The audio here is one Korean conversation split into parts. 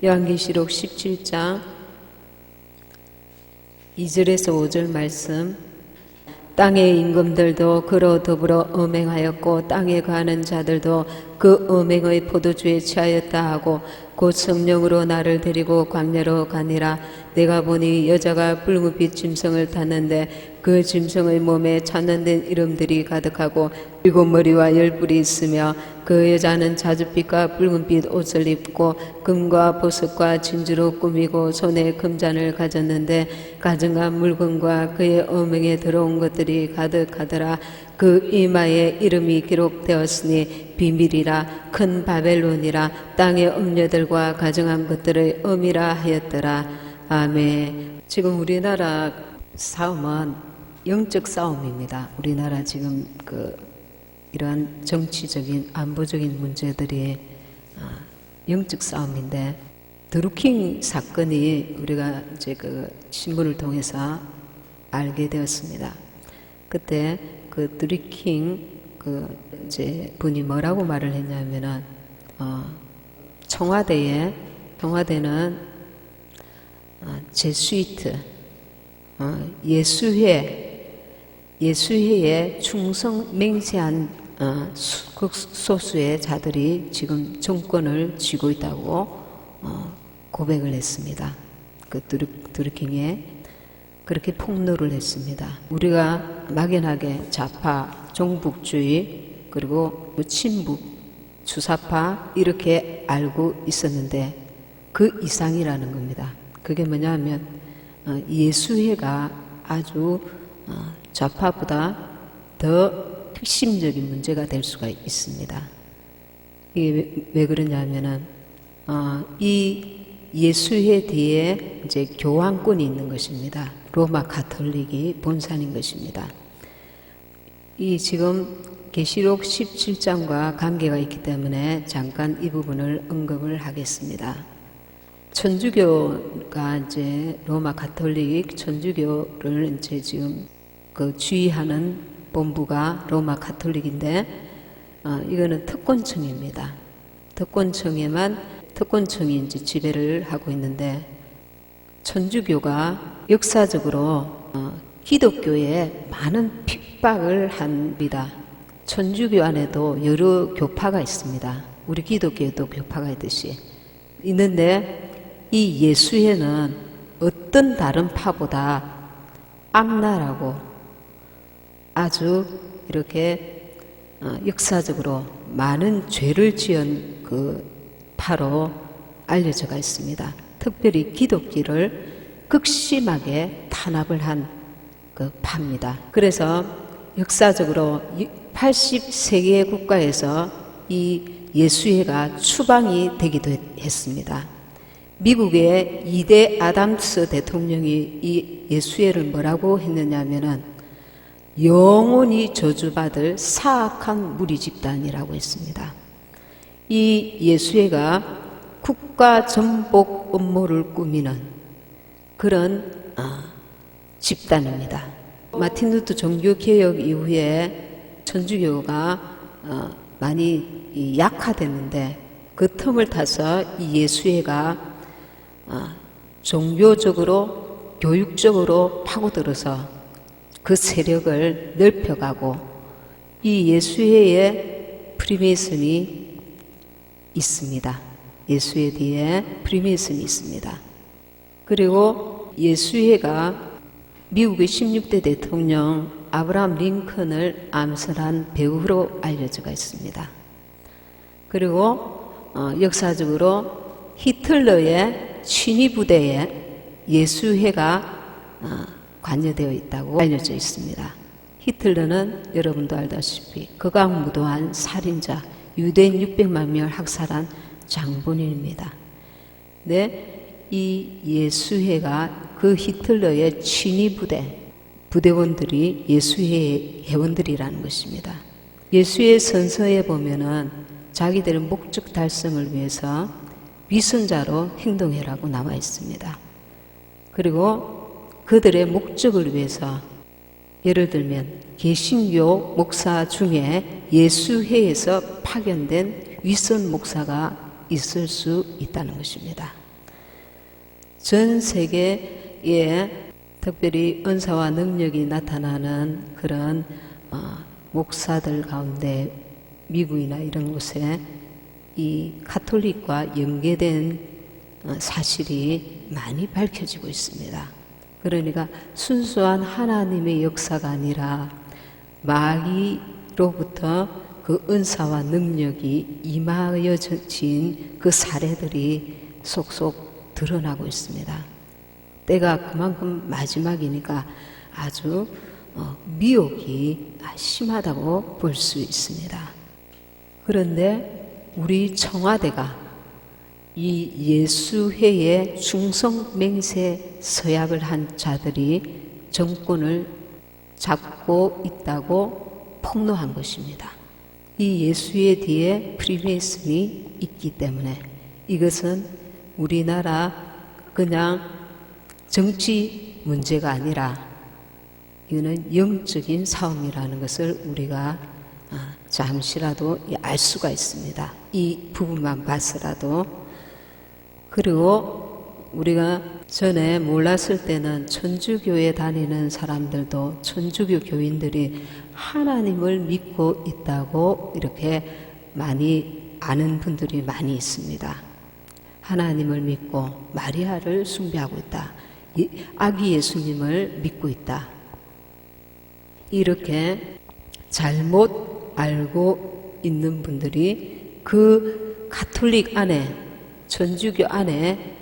요한계시록 17장 2절에서 5절 말씀. 땅의 임금들도 그로 더불어 음행하였고 땅에 거하는 자들도 그 음행의 포도주에 취하였다 하고 곧 성령으로 나를 데리고 광야로 가니라. 내가 보니 여자가 붉은빛 짐승을 탔는데 그 짐승의 몸에 찬란된 이름들이 가득하고 일곱 머리와 열 뿔이 있으며 그 여자는 자줏빛과 붉은빛 옷을 입고 금과 보석과 진주로 꾸미고 손에 금잔을 가졌는데 가증한 물건과 그의 음행에 들어온 것들이 가득하더라. 그 이마에 이름이 기록되었으니 비밀이라 큰 바벨론이라 땅의 음녀들과 가증한 것들의 음이라 하였더라. 아멘. 지금 우리나라 싸움은 영적 싸움입니다. 우리나라 지금 이러한 정치적인 안보적인 문제들이 영적 싸움인데, 드루킹 사건이 우리가 이제 신문을 통해서 알게 되었습니다. 그때 드루킹 이제 분이 뭐라고 말을 했냐면은 청와대는 제수이트 예수회에 충성 맹세한 극소수의 자들이 지금 정권을 쥐고 있다고 고백을 했습니다. 드루킹에 그렇게 폭로를 했습니다. 우리가 막연하게 좌파, 종북주의, 그리고 친북, 주사파 이렇게 알고 있었는데 그 이상이라는 겁니다. 그게 뭐냐면 예수회가 아주 좌파보다 더 핵심적인 문제가 될 수가 있습니다. 이게 왜 그러냐면은 이 예수회 뒤에 이제 교황권이 있는 것입니다. 로마 가톨릭이 본산인 것입니다. 이 지금 계시록 17장과 관계가 있기 때문에 잠깐 이 부분을 언급을 하겠습니다. 천주교가 이제 로마 가톨릭 천주교를 이제 지금 주의하는 본부가 로마 가톨릭인데 이거는 특권층입니다. 특권층이 이제 지배를 하고 있는데, 천주교가 역사적으로 기독교에 많은 핍박을 합니다. 천주교 안에도 여러 교파가 있습니다. 우리 기독교에도 교파가 있는데 이 예수회는 어떤 다른 파보다 악랄하고 아주 이렇게 역사적으로 많은 죄를 지은 파로 알려져가 있습니다. 특별히 기독교를 극심하게 탄압을 한 파입니다. 그래서 역사적으로 80세계의 국가에서 이 예수회가 추방이 되기도 했습니다. 미국의 2대 아담스 대통령이 이 예수회를 뭐라고 했느냐면은 영원히 저주받을 사악한 무리 집단이라고 했습니다. 이 예수회가 국가 전복 음모를 꾸미는 그런 집단입니다. 마틴 루터 종교개혁 이후에 천주교가 많이 약화됐는데 그 틈을 타서 이 예수회가 종교적으로 교육적으로 파고들어서 그 세력을 넓혀가고, 이 예수회에 프리메이슨이 있습니다. 예수회 뒤에 프리메이슨이 있습니다. 그리고 예수회가 미국의 16대 대통령 아브라함 링컨을 암살한 배후로 알려져가 있습니다. 그리고 역사적으로 히틀러의 친위 부대에 예수회가 관여되어 있다고 알려져 있습니다. 히틀러는 여러분도 알다시피 극악무도한 살인자, 유대인 600만 명을 학살한 장본인입니다. 네, 이 예수회가 그 히틀러의 친위 부대원들이 예수회 회원들이라는 것입니다. 예수의 선서에 보면은 자기들의 목적 달성을 위해서 위선자로 행동해라고 나와 있습니다. 그리고 그들의 목적을 위해서, 예를 들면 개신교 목사 중에 예수회에서 파견된 윗선 목사가 있을 수 있다는 것입니다. 전 세계에 특별히 은사와 능력이 나타나는 그런 목사들 가운데 미국이나 이런 곳에 이 가톨릭과 연계된 사실이 많이 밝혀지고 있습니다. 그러니까 순수한 하나님의 역사가 아니라 마귀로부터 그 은사와 능력이 임하여진 그 사례들이 속속 드러나고 있습니다. 때가 그만큼 마지막이니까 아주 미혹이 심하다고 볼 수 있습니다. 그런데 우리 청와대가 이 예수회에 충성맹세 서약을 한 자들이 정권을 잡고 있다고 폭로한 것입니다. 이 예수회 뒤에 프리메이슨이 있기 때문에 이것은 우리나라 그냥 정치 문제가 아니라 이거는 영적인 싸움이라는 것을 우리가 잠시라도 알 수가 있습니다. 이 부분만 봐서라도. 그리고 우리가 전에 몰랐을 때는 천주교에 다니는 사람들도 천주교 교인들이 하나님을 믿고 있다고 이렇게 많이 아는 분들이 많이 있습니다. 하나님을 믿고 마리아를 숭배하고 있다. 아기 예수님을 믿고 있다. 이렇게 잘못 알고 있는 분들이 그 가톨릭 안에, 천주교 안에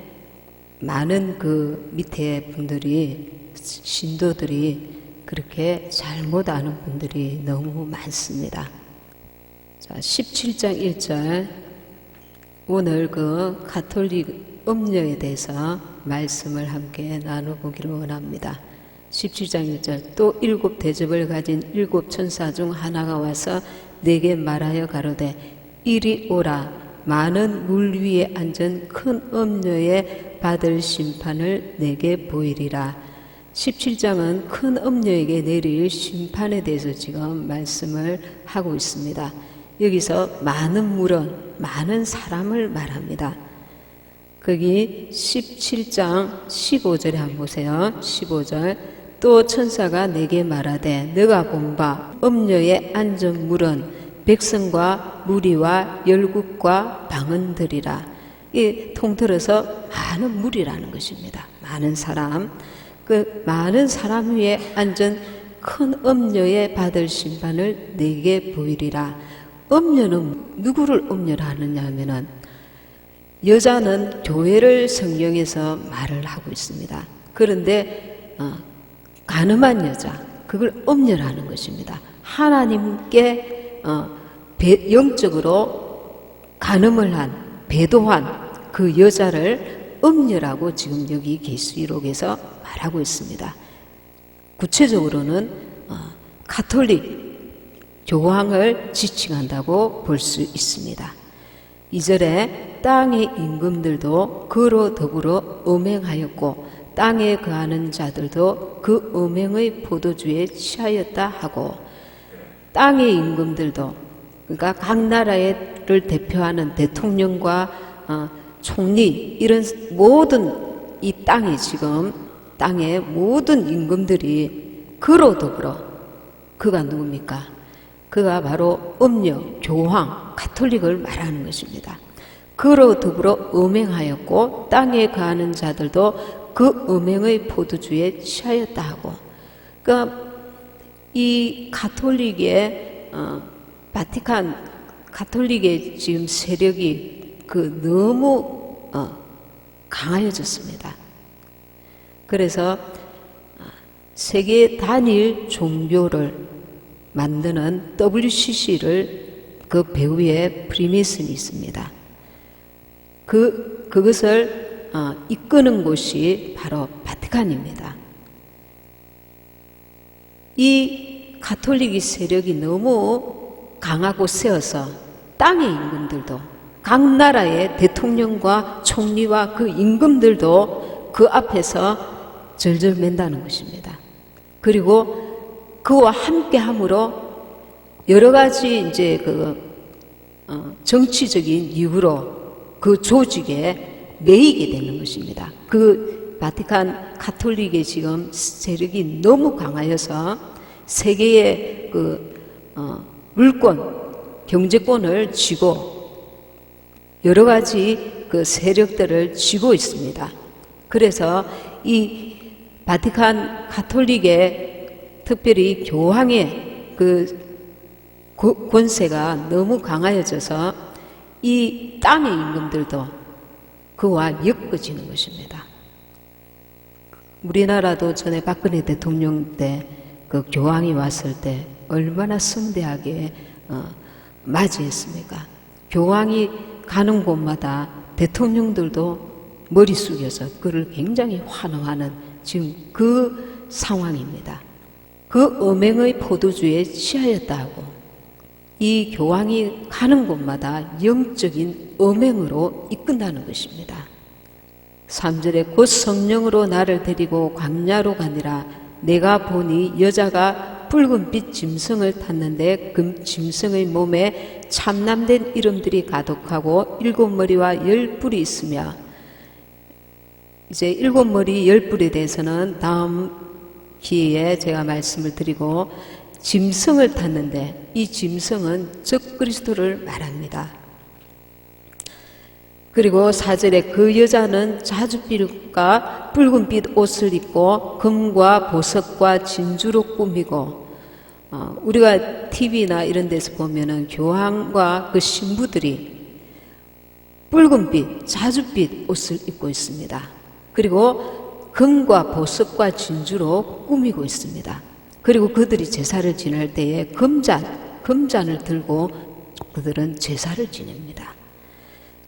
많은 그 밑에 분들이, 신도들이 그렇게 잘못 아는 분들이 너무 많습니다. 자, 17장 1절 오늘 그 가톨릭 음료에 대해서 말씀을 함께 나눠보기를 원합니다. 17장 1절 또 7 대접을 가진 7 천사 중 하나가 와서 내게 말하여 가로되 이리 오라 많은 물 위에 앉은 큰 음료에 받을 심판을 내게 보이리라. 17장은 큰 음료에게 내릴 심판에 대해서 지금 말씀을 하고 있습니다. 여기서 많은 물은 많은 사람을 말합니다. 거기 17장 15절에 한번 보세요. 15절 또 천사가 내게 말하되 너가 본 바 음료에 앉은 물은 백성과 무리와 열국과 방언들이라. 이 통틀어서 많은 물이라는 것입니다. 많은 사람. 그 많은 사람 위에 앉은 큰 음료에 받을 심판을 내게 보이리라. 음료는 누구를 음료를 하느냐 하면은 여자는 교회를 성경에서 말을 하고 있습니다. 그런데 가늠한 여자, 그걸 음료를 하는 것입니다. 하나님께 영적으로 간음을 한, 배도한 그 여자를 음녀라고 지금 여기 계시록에서 말하고 있습니다. 구체적으로는 가톨릭 교황을 지칭한다고 볼 수 있습니다. 2절에 땅의 임금들도 그로 더불어 음행하였고 땅에 거하는 자들도 그 음행의 포도주에 취하였다 하고 땅의 임금들도 그러니까 각 나라를 대표하는 대통령과 총리 이런 모든 이 땅이 지금 땅의 모든 임금들이 그로 더불어 그가 누굽니까? 그가 바로 음녀, 교황, 가톨릭을 말하는 것입니다. 그로 더불어 음행하였고 땅에 거하는 자들도 그 음행의 포도주에 취하였다 하고 그러니까 이 가톨릭의 바티칸 가톨릭의 지금 세력이 그 너무 강해졌습니다. 그래서 세계 단일 종교를 만드는 WCC를 그 배후에 프리메이슨이 있습니다. 그것을 이끄는 곳이 바로 바티칸입니다. 이 가톨릭 세력이 너무 강하고 세어서 땅의 임금들도 각 나라의 대통령과 총리와 그 임금들도 그 앞에서 절절 맨다는 것입니다. 그리고 그와 함께 함으로 여러 가지 이제 정치적인 이유로 그 조직에 매이게 되는 것입니다. 그 바티칸 가톨릭의 지금 세력이 너무 강하여서 세계의 물권, 경제권을 쥐고 여러 가지 그 세력들을 쥐고 있습니다. 그래서 이 바티칸 가톨릭의 특별히 교황의 그 권세가 너무 강하여져서 이 땅의 임금들도 그와 엮어지는 것입니다. 우리나라도 전에 박근혜 대통령 때 그 교황이 왔을 때 얼마나 성대하게 맞이했습니까? 교황이 가는 곳마다 대통령들도 머리 숙여서 그를 굉장히 환호하는 지금 그 상황입니다. 그 음행의 포도주에 취하였다고 이 교황이 가는 곳마다 영적인 음행으로 이끈다는 것입니다. 3절에 곧 성령으로 나를 데리고 광야로 가니라. 내가 보니 여자가 붉은빛 짐승을 탔는데 그 짐승의 몸에 참남된 이름들이 가득하고 7머리와 10뿔이 있으며, 이제 7머리 10뿔에 대해서는 다음 기회에 제가 말씀을 드리고, 짐승을 탔는데 이 짐승은 적그리스도를 말합니다. 그리고 4절에 그 여자는 자줏빛과 붉은빛 옷을 입고 금과 보석과 진주로 꾸미고, 우리가 TV나 이런 데서 보면은 교황과 그 신부들이 붉은빛, 자줏빛 옷을 입고 있습니다. 그리고 금과 보석과 진주로 꾸미고 있습니다. 그리고 그들이 제사를 지낼 때에 금잔을 들고 그들은 제사를 지냅니다.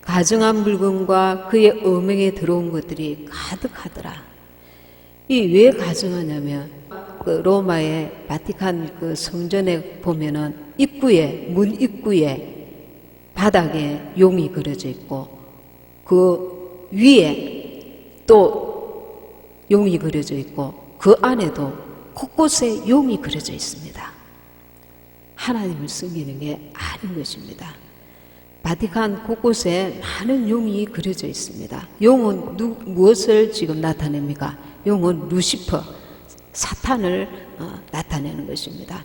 가증한 물건과 그의 음행에 들어온 것들이 가득하더라. 이 왜 가증하냐면 그 로마의 바티칸 그 성전에 보면은 문 입구에 바닥에 용이 그려져 있고 그 위에 또 용이 그려져 있고 그 안에도 곳곳에 용이 그려져 있습니다. 하나님을 섬기는 게 아닌 것입니다. 바티칸 곳곳에 많은 용이 그려져 있습니다. 용은 무엇을 지금 나타냅니까? 용은 루시퍼, 사탄을 나타내는 것입니다.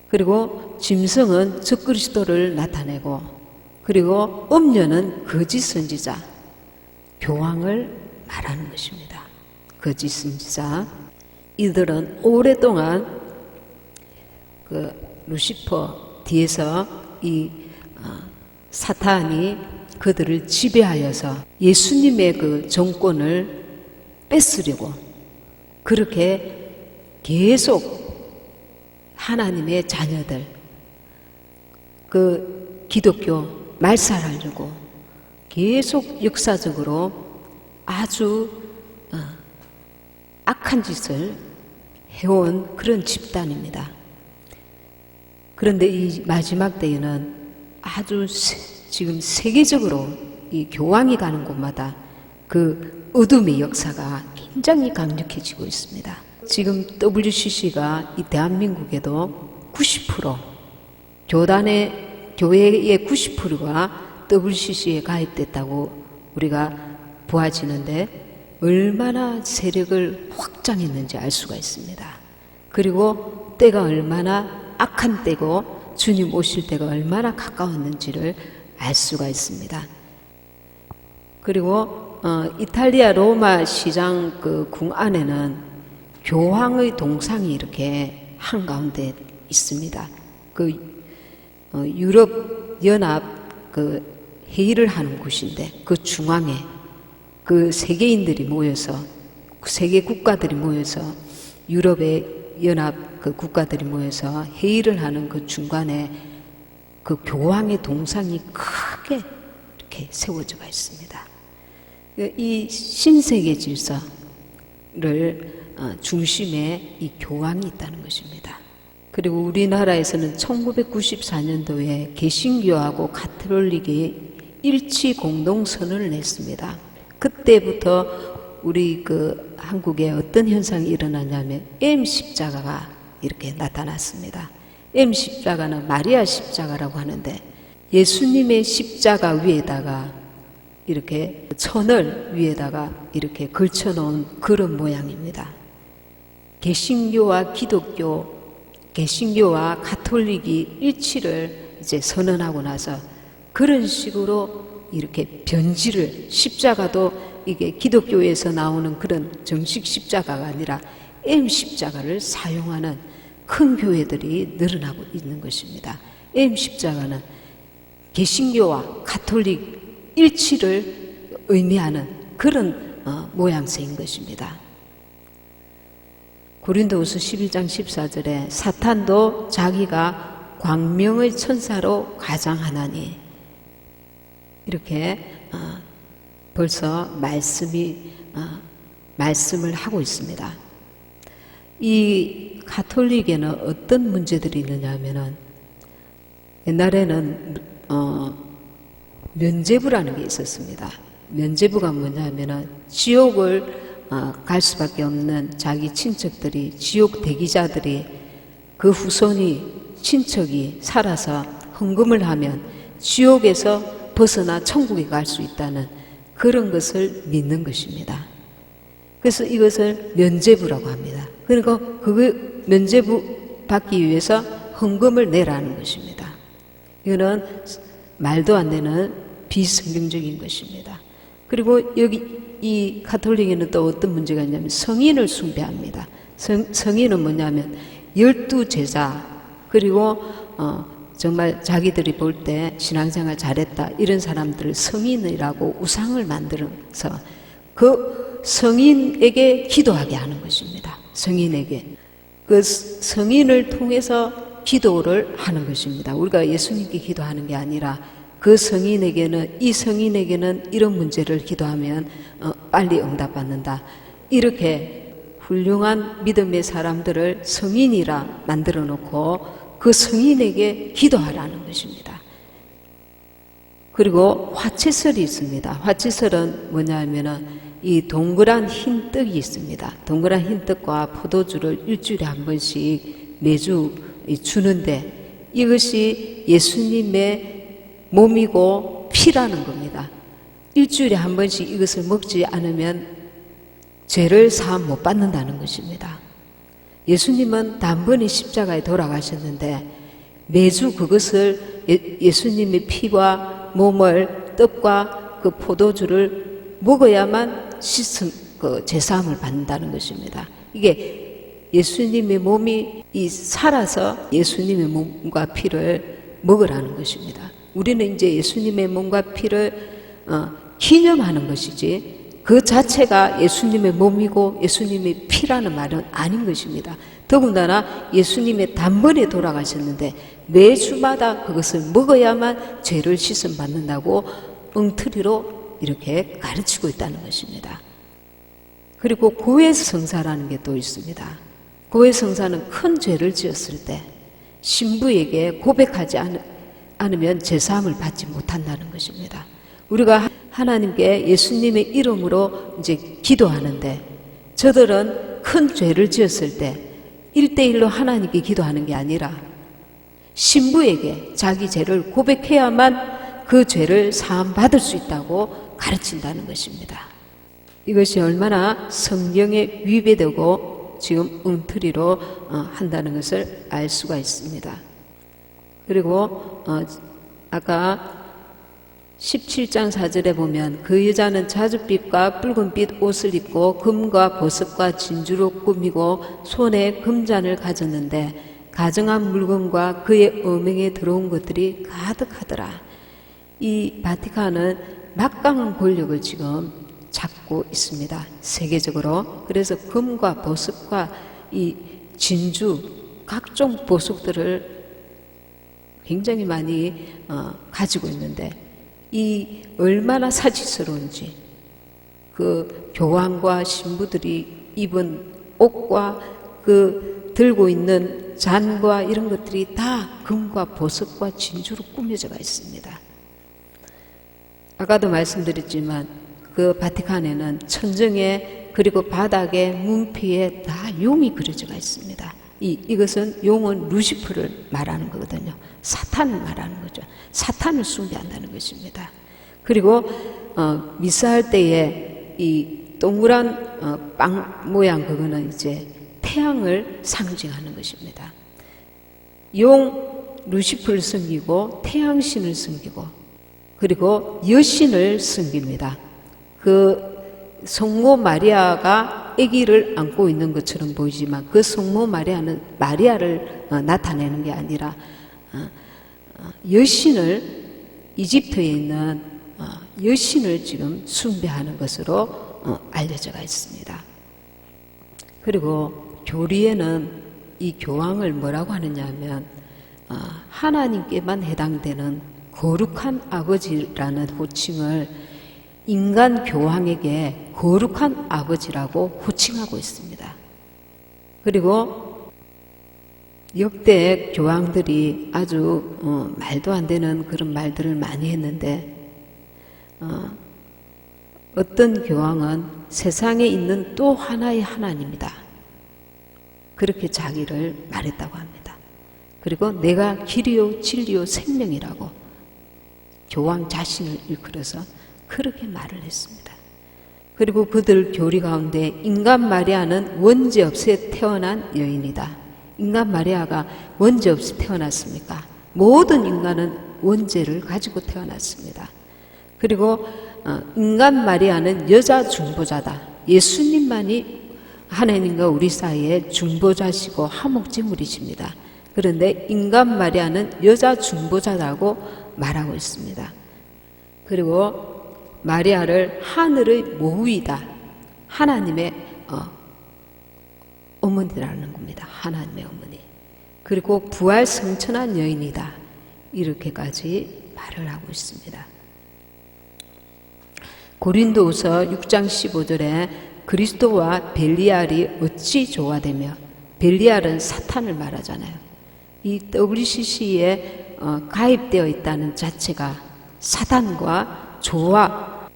그리고 짐승은 적그리스도를 나타내고, 그리고 음녀는 거짓 선지자, 교황을 말하는 것입니다. 거짓 선지자. 이들은 오랫동안 그 루시퍼 뒤에서 이 사탄이 그들을 지배하여서 예수님의 그 정권을 뺏으려고 그렇게 계속 하나님의 자녀들, 그 기독교 말살하려고 계속 역사적으로 아주 악한 짓을 해온 그런 집단입니다. 그런데 이 마지막 때에는 아주 지금 세계적으로 이 교황이 가는 곳마다 그 어둠의 역사가 굉장히 강력해지고 있습니다. 지금 WCC가 이 대한민국에도 90% 교회의 90%가 WCC에 가입됐다고 우리가 보아지는데 얼마나 세력을 확장했는지 알 수가 있습니다. 그리고 때가 얼마나 악한 때고 주님 오실 때가 얼마나 가까웠는지를 알 수가 있습니다. 그리고 이탈리아 로마 시장 그 궁 안에는 교황의 동상이 이렇게 한가운데 있습니다. 그 유럽 연합 그 회의를 하는 곳인데 그 중앙에 그 세계인들이 모여서 세계 국가들이 모여서 유럽의 연합 그 국가들이 모여서 회의를 하는 그 중간에 그 교황의 동상이 크게 이렇게 세워져가 있습니다. 이 신세계 질서를 중심에 이 교황이 있다는 것입니다. 그리고 우리나라에서는 1994년도에 개신교하고 가톨릭이 일치 공동선언을 냈습니다. 그때부터 우리 그 한국에 어떤 현상이 일어나냐면 M십자가가 이렇게 나타났습니다. M십자가는 마리아 십자가라고 하는데 예수님의 십자가 위에다가 이렇게 천을 위에다가 이렇게 걸쳐 놓은 그런 모양입니다. 개신교와 기독교, 개신교와 가톨릭이 일치를 이제 선언하고 나서 그런 식으로 이렇게 변질을, 십자가도 이게 기독교에서 나오는 그런 정식 십자가가 아니라 M 십자가를 사용하는 큰 교회들이 늘어나고 있는 것입니다. M 십자가는 개신교와 가톨릭 일치를 의미하는 그런 모양새인 것입니다. 고린도후서 11장 14절에 사탄도 자기가 광명의 천사로 가장하나니, 이렇게 벌써 말씀을 하고 있습니다. 이 가톨릭에는 어떤 문제들이 있느냐 하면은, 옛날에는 면죄부라는 게 있었습니다. 면죄부가 뭐냐 하면은 지옥을 갈 수밖에 없는 자기 친척들이, 지옥 대기자들이, 그 후손이, 친척이 살아서 헌금을 하면 지옥에서 벗어나 천국에 갈 수 있다는 그런 것을 믿는 것입니다. 그래서 이것을 면죄부라고 합니다. 그리고 그 면죄부 받기 위해서 헌금을 내라는 것입니다. 이거는 말도 안 되는 비성경적인 것입니다. 그리고 여기 이 가톨릭에는 또 어떤 문제가 있냐면 성인을 숭배합니다. 성인은 뭐냐면 12제자, 그리고 정말 자기들이 볼 때 신앙생활 잘했다 이런 사람들을 성인이라고 우상을 만들어서 그 성인에게 기도하게 하는 것입니다. 성인에게. 그 성인을 통해서 기도를 하는 것입니다. 우리가 예수님께 기도하는 게 아니라 그 성인에게는, 이 성인에게는 이런 문제를 기도하면 빨리 응답받는다. 이렇게 훌륭한 믿음의 사람들을 성인이라 만들어 놓고 그 성인에게 기도하라는 것입니다. 그리고 화채설이 있습니다. 화채설은 뭐냐 하면은 이 동그란 흰 떡이 있습니다. 동그란 흰 떡과 포도주를 일주일에 한 번씩 매주 주는데, 이것이 예수님의 몸이고 피라는 겁니다. 일주일에 한 번씩 이것을 먹지 않으면 죄를 사함 못 받는다는 것입니다. 예수님은 단번에 십자가에 돌아가셨는데 매주 그것을 예수님의 피와 몸을, 떡과 그 포도주를 먹어야만 제사함을 받는다는 것입니다. 이게 예수님의 몸이 살아서 예수님의 몸과 피를 먹으라는 것입니다. 우리는 이제 예수님의 몸과 피를 기념하는 것이지 그 자체가 예수님의 몸이고 예수님의 피라는 말은 아닌 것입니다. 더군다나 예수님의 단번에 돌아가셨는데 매주마다 그것을 먹어야만 죄를 씻음 받는다고 엉터리로 이렇게 가르치고 있다는 것입니다. 그리고 고해성사라는 게 또 있습니다. 고해성사는 큰 죄를 지었을 때 신부에게 고백하지 않으면 제사함을 받지 못한다는 것입니다. 우리가 하나님께 예수님의 이름으로 이제 기도하는데, 저들은 큰 죄를 지었을 때 1대1로 하나님께 기도하는 게 아니라 신부에게 자기 죄를 고백해야만 그 죄를 사함 받을 수 있다고 가르친다는 것입니다. 이것이 얼마나 성경에 위배되고 지금 엉터리로 한다는 것을 알 수가 있습니다. 그리고 아까 17장 4절에 보면 그 여자는 자줏빛과 붉은빛 옷을 입고 금과 보석과 진주로 꾸미고 손에 금잔을 가졌는데 가정한 물건과 그의 어명에 들어온 것들이 가득하더라. 이 바티칸은 막강한 권력을 지금 잡고 있습니다. 세계적으로. 그래서 금과 보석과 이 진주, 각종 보석들을 굉장히 많이 가지고 있는데, 이 얼마나 사치스러운지, 그 교황과 신부들이 입은 옷과 그 들고 있는 잔과 이런 것들이 다 금과 보석과 진주로 꾸며져가 있습니다. 아까도 말씀드렸지만 그 바티칸에는 천정에 그리고 바닥에 문피에 다 용이 그려져가 있습니다. 이것은 용은 루시프를 말하는 거거든요. 사탄을 말하는 거죠. 사탄을 숭배한다는 것입니다. 그리고 미사할 때에 이 동그란 빵 모양 그거는 이제 태양을 상징하는 것입니다. 용 루시프를 섬기고 태양신을 섬기고 그리고 여신을 섬깁니다. 그 성모 마리아가 아기를 안고 있는 것처럼 보이지만 그 성모 마리아는 마리아를 나타내는 게 아니라 여신을 이집트에 있는 여신을 지금 숭배하는 것으로 알려져 있습니다. 그리고 교리에는 이 교황을 뭐라고 하느냐 하면 하나님께만 해당되는 거룩한 아버지라는 호칭을 인간 교황에게 거룩한 아버지라고 호칭하고 있습니다. 그리고 역대 교황들이 아주 말도 안 되는 그런 말들을 많이 했는데 어떤 교황은 세상에 있는 또 하나의 하나님이다. 그렇게 자기를 말했다고 합니다. 그리고 내가 길이요 진리요 생명이라고 교황 자신을 일컬어서 그렇게 말을 했습니다. 그리고 그들 교리 가운데 인간 마리아는 원죄 없이 태어난 여인이다. 인간 마리아가 원죄 없이 태어났습니까? 모든 인간은 원죄를 가지고 태어났습니다. 그리고 인간 마리아는 여자 중보자다. 예수님만이 하나님과 우리 사이에 중보자시고 화목제물이십니다. 그런데 인간 마리아는 여자 중보자라고 말하고 있습니다. 그리고 마리아를 하늘의 모후이다. 하나님의 어머니라는 겁니다. 하나님의 어머니. 그리고 부활 성천한 여인이다. 이렇게까지 말을 하고 있습니다. 고린도후서 6장 15절에 그리스도와 벨리알이 어찌 조화되며, 벨리알은 사탄을 말하잖아요. 이 WCC에 가입되어 있다는 자체가 사탄과 조화,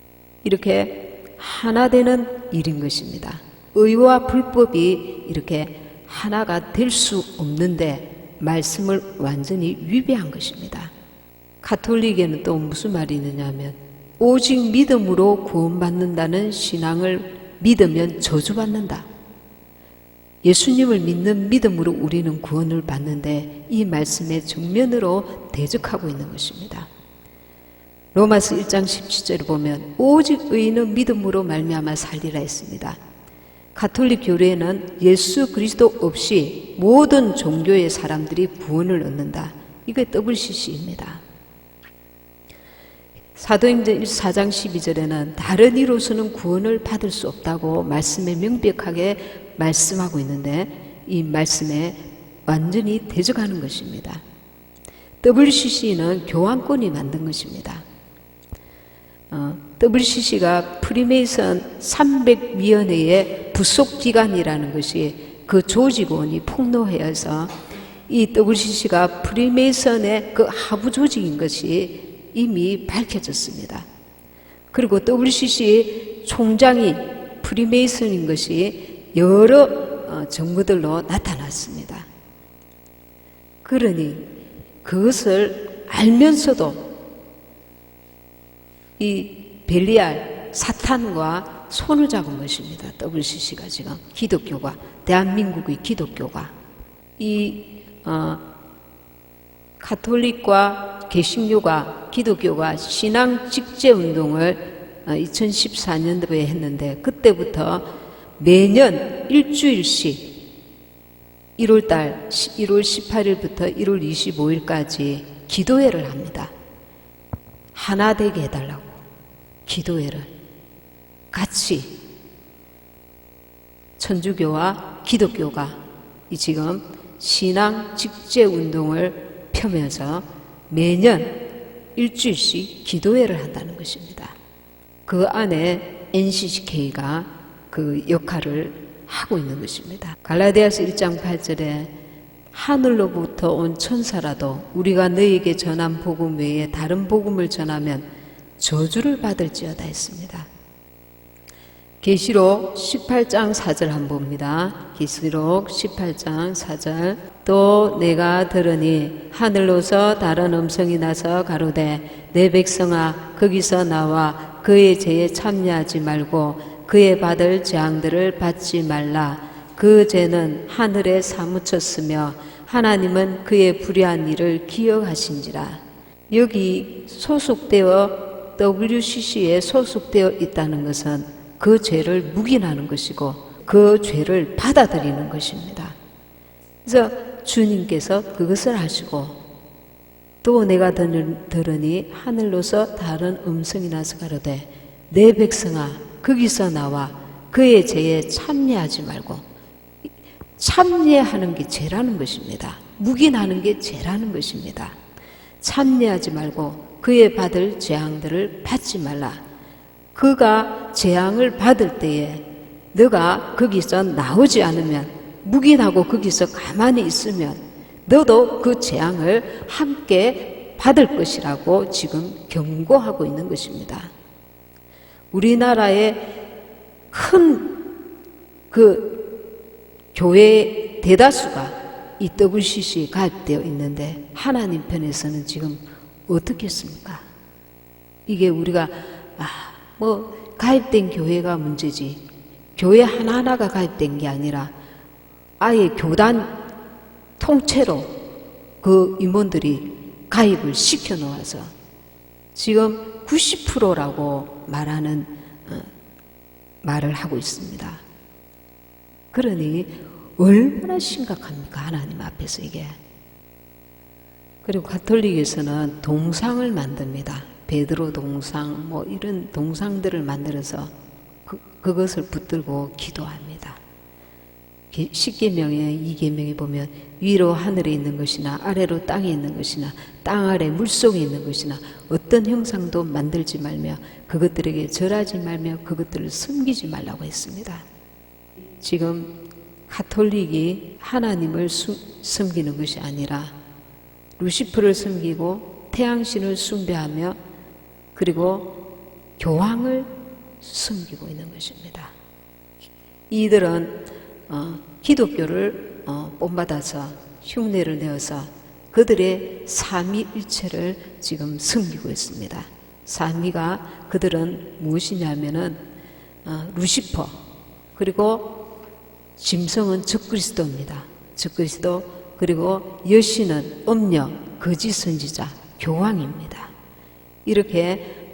이렇게 하나 되는 일인 것입니다. 의와 불법이 이렇게 하나가 될 수 없는데 말씀을 완전히 위배한 것입니다. 가톨릭에는 또 무슨 말이 있느냐 하면 오직 믿음으로 구원받는다는 신앙을 믿으면 저주받는다. 예수님을 믿는 믿음으로 우리는 구원을 받는데 이 말씀에 정면으로 대적하고 있는 것입니다. 로마서 1장 17절을 보면 오직 의인은 믿음으로 말미암아 살리라 했습니다. 가톨릭 교리에는 예수 그리스도 없이 모든 종교의 사람들이 구원을 얻는다. 이게 WCC입니다. 사도행전 4장 12절에는 다른 이로서는 구원을 받을 수 없다고 말씀에 명백하게 말씀하고 있는데 이 말씀에 완전히 대적하는 것입니다. WCC는 교황권이 만든 것입니다. WCC가 프리메이선 300위원회의 부속기관이라는 것이 그 조직원이 폭로해서 이 WCC가 프리메이선의 그 하부 조직인 것이 이미 밝혀졌습니다. 그리고 WCC 총장이 프리메이슨인 것이 여러 정보들로 나타났습니다. 그러니 그것을 알면서도 이 벨리알 사탄과 손을 잡은 것입니다. WCC가 지금 기독교가, 대한민국의 기독교가 이 가톨릭과 개신교가, 기독교가 신앙 직제 운동을 2014년도에 했는데 그때부터 매년 일주일씩 1월달 1월 18일부터 1월 25일까지 기도회를 합니다. 하나 되게 해달라고 기도회를 같이 천주교와 기독교가 지금 신앙 직제 운동을 펴면서 매년 일주일씩 기도회를 한다는 것입니다. 그 안에 NCCK가 그 역할을 하고 있는 것입니다. 갈라디아서 1장 8절에 하늘로부터 온 천사라도 우리가 너희에게 전한 복음 외에 다른 복음을 전하면 저주를 받을지어다 했습니다. 계시록 18장 4절 한번 봅니다. 계시록 18장 4절 또 내가 들으니 하늘로서 다른 음성이 나서 가로되 내 백성아 거기서 나와 그의 죄에 참여하지 말고 그의 받을 재앙들을 받지 말라. 그 죄는 하늘에 사무쳤으며 하나님은 그의 불의한 일을 기억하신지라. 여기 소속되어 WCC에 소속되어 있다는 것은 그 죄를 묵인하는 것이고 그 죄를 받아들이는 것입니다. 그래서 주님께서 그것을 하시고 또 내가 들으니 하늘로서 다른 음성이 나서 가로되 내 백성아 거기서 나와 그의 죄에 참여하지 말고, 참여하는 게 죄라는 것입니다. 묵인하는 게 죄라는 것입니다. 참여하지 말고 그의 받을 재앙들을 받지 말라. 그가 재앙을 받을 때에 너가 거기서 나오지 않으면, 묵인하고 거기서 가만히 있으면 너도 그 재앙을 함께 받을 것이라고 지금 경고하고 있는 것입니다. 우리나라의 큰 교회 대다수가 이 WCC에 가입되어 있는데 하나님 편에서는 지금 어떻겠습니까? 이게 우리가 가입된 교회가 문제지, 교회 하나하나가 가입된 게 아니라 아예 교단 통째로 그 임원들이 가입을 시켜 놓아서 지금 90%라고 말을 하고 있습니다. 그러니 얼마나 심각합니까? 하나님 앞에서 이게. 그리고 가톨릭에서는 동상을 만듭니다. 베드로 동상, 이런 동상들을 만들어서 그것을 붙들고 기도합니다. 십계명의 2계명에 보면 위로 하늘에 있는 것이나 아래로 땅에 있는 것이나 땅 아래 물속에 있는 것이나 어떤 형상도 만들지 말며 그것들에게 절하지 말며 그것들을 섬기지 말라고 했습니다. 지금 가톨릭이 하나님을 섬기는 것이 아니라 루시프를 섬기고 태양신을 숭배하며 그리고 교황을 섬기고 있는 것입니다. 이들은 기독교를 본받아서 흉내를 내어서 그들의 삼위일체를 지금 섬기고 있습니다. 삼위가 그들은 무엇이냐면은 루시퍼, 그리고 짐승은 적그리스도입니다. 적그리스도, 그리고 여신은 음녀, 거짓 선지자, 교황입니다. 이렇게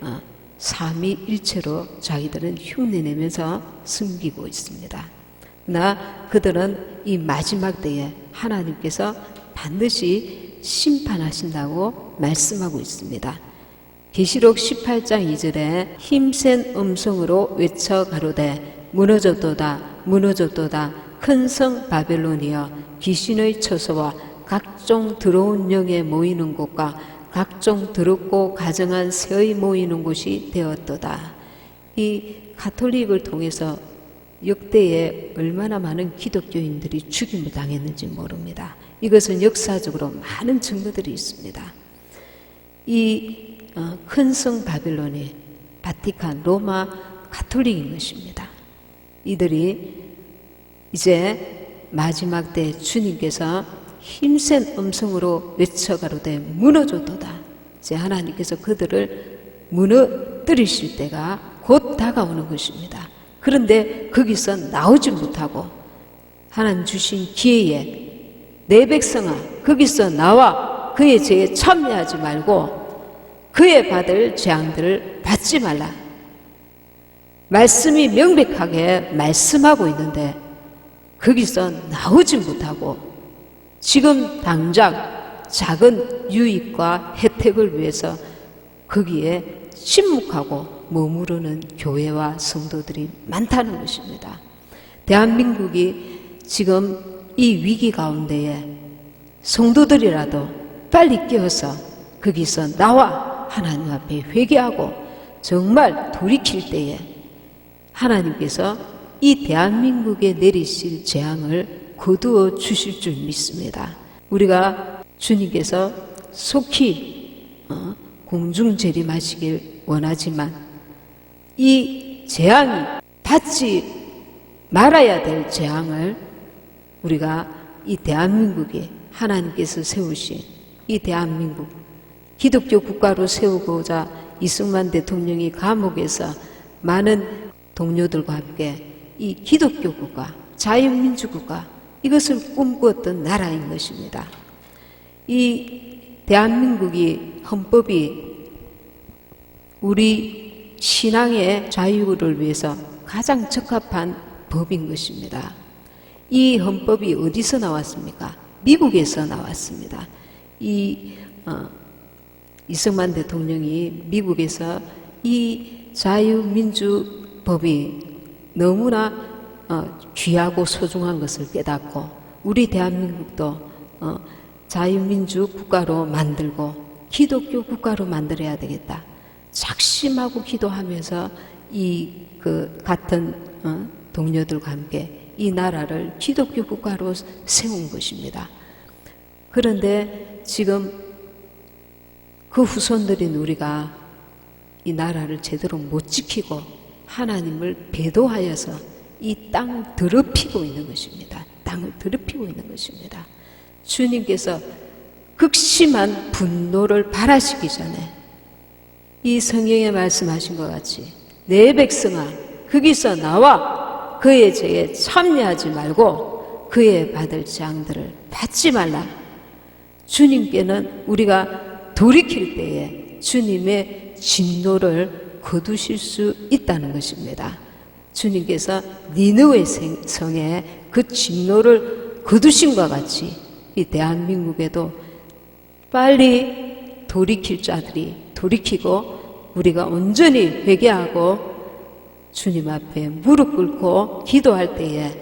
삼위일체로 자기들은 흉내내면서 섬기고 있습니다. 그러나 그들은 이 마지막 때에 하나님께서 반드시 심판하신다고 말씀하고 있습니다. 계시록 18장 2절에 힘센 음성으로 외쳐 가로되 무너졌도다 무너졌도다 큰 성 바벨론이여 귀신의 처소와 각종 더러운 영에 모이는 곳과 각종 더럽고 가증한 새의 모이는 곳이 되었도다. 이 가톨릭을 통해서 역대에 얼마나 많은 기독교인들이 죽임을 당했는지 모릅니다. 이것은 역사적으로 많은 증거들이 있습니다. 이 큰 성 바빌론이 바티칸, 로마 가톨릭인 것입니다. 이들이 이제 마지막 때 주님께서 힘센 음성으로 외쳐 가로되 무너졌도다. 이제 하나님께서 그들을 무너뜨리실 때가 곧 다가오는 것입니다. 그런데 거기서 나오지 못하고 하나님 주신 기회에 내 백성아 거기서 나와 그의 죄에 참여하지 말고 그의 받을 재앙들을 받지 말라. 말씀이 명백하게 말씀하고 있는데 거기서 나오지 못하고 지금 당장 작은 유익과 혜택을 위해서 거기에 침묵하고 머무르는 교회와 성도들이 많다는 것입니다. 대한민국이 지금 이 위기 가운데에 성도들이라도 빨리 깨어서 거기서 나와 하나님 앞에 회개하고 정말 돌이킬 때에 하나님께서 이 대한민국에 내리실 재앙을 거두어 주실 줄 믿습니다. 우리가 주님께서 속히 공중 재림하시길 원하지만 이 재앙이 받지 말아야 될 재앙을 우리가 이 대한민국에 하나님께서 세우신 이 대한민국 기독교 국가로 세우고자 이승만 대통령이 감옥에서 많은 동료들과 함께 이 기독교 국가, 자유민주국가 이것을 꿈꾸었던 나라인 것입니다. 이 대한민국이 헌법이 우리 신앙의 자유를 위해서 가장 적합한 법인 것입니다. 이 헌법이 어디서 나왔습니까? 미국에서 나왔습니다. 이승만 대통령이 미국에서 이 자유민주법이 너무나 귀하고 소중한 것을 깨닫고 우리 대한민국도 자유민주 국가로 만들고 기독교 국가로 만들어야 되겠다. 작심하고 기도하면서 같은 동료들과 함께 이 나라를 기독교 국가로 세운 것입니다. 그런데 지금 그 후손들인 우리가 이 나라를 제대로 못 지키고 하나님을 배도하여서 이 땅을 더럽히고 있는 것입니다. 땅을 더럽히고 있는 것입니다. 주님께서 극심한 분노를 발하시기 전에 이 성경에 말씀하신 것 같이 내 백성아 거기서 나와 그의 죄에 참여하지 말고 그의 받을 재앙들을 받지 말라. 주님께는 우리가 돌이킬 때에 주님의 진노를 거두실 수 있다는 것입니다. 주님께서 니느웨 성에 그 진노를 거두신과 같이 이 대한민국에도 빨리 돌이킬 자들이 돌이키고 우리가 온전히 회개하고 주님 앞에 무릎 꿇고 기도할 때에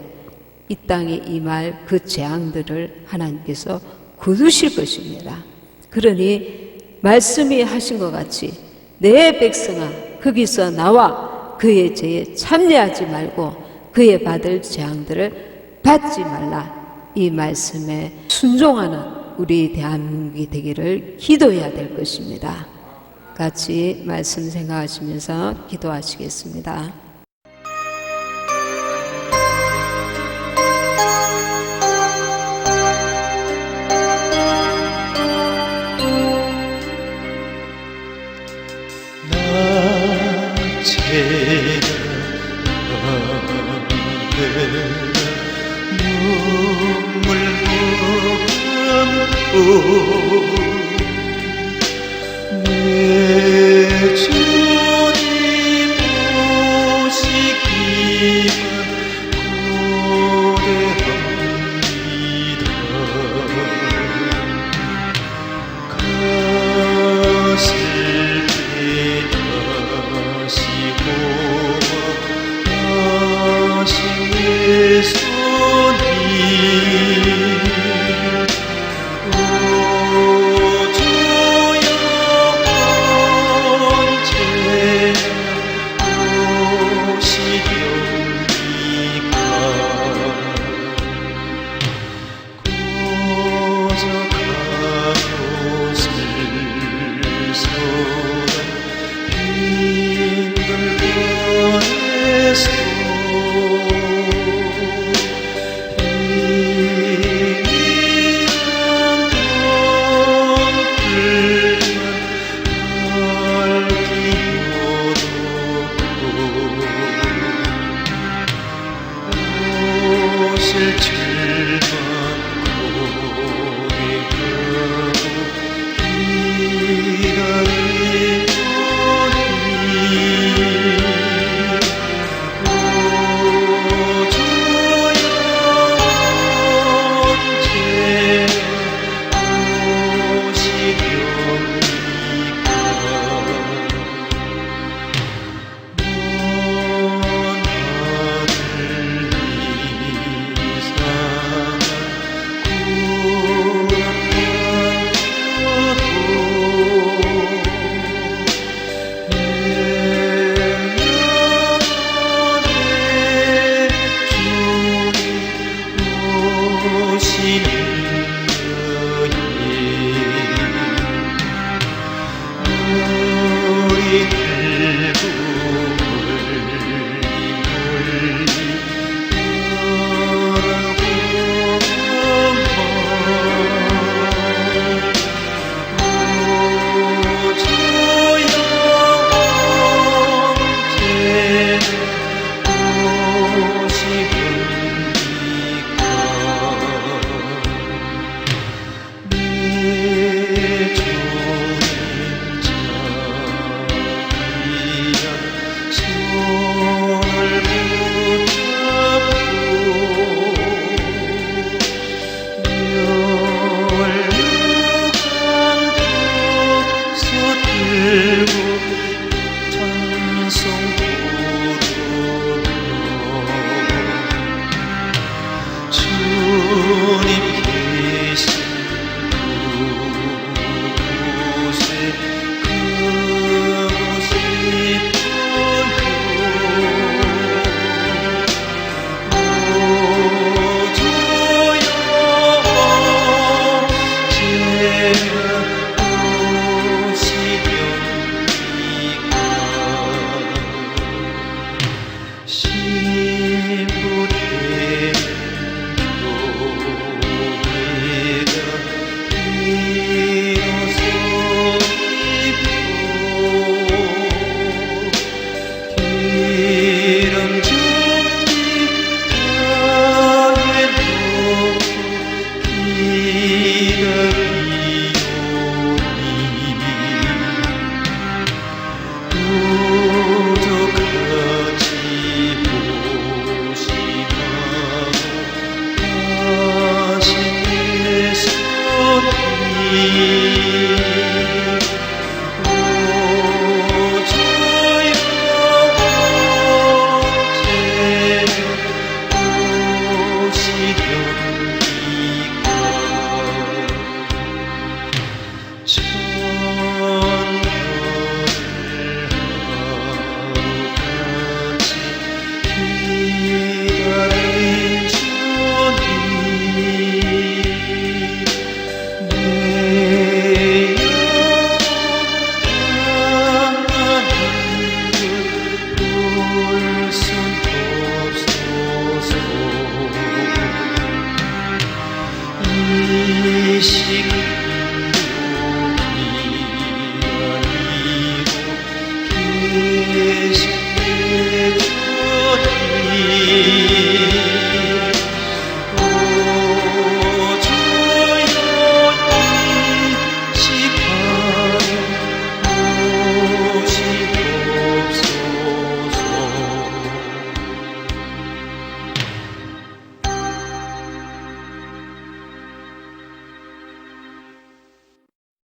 이 땅에 임할 그 재앙들을 하나님께서 거두실 것입니다. 그러니 말씀이 하신 것 같이 내 백성아 거기서 나와 그의 죄에 참여하지 말고 그의 받을 재앙들을 받지 말라. 이 말씀에 순종하는 우리 대한민국이 되기를 기도해야 될 것입니다. 같이 말씀 생각하시면서 기도하시겠습니다. 눈물 머금고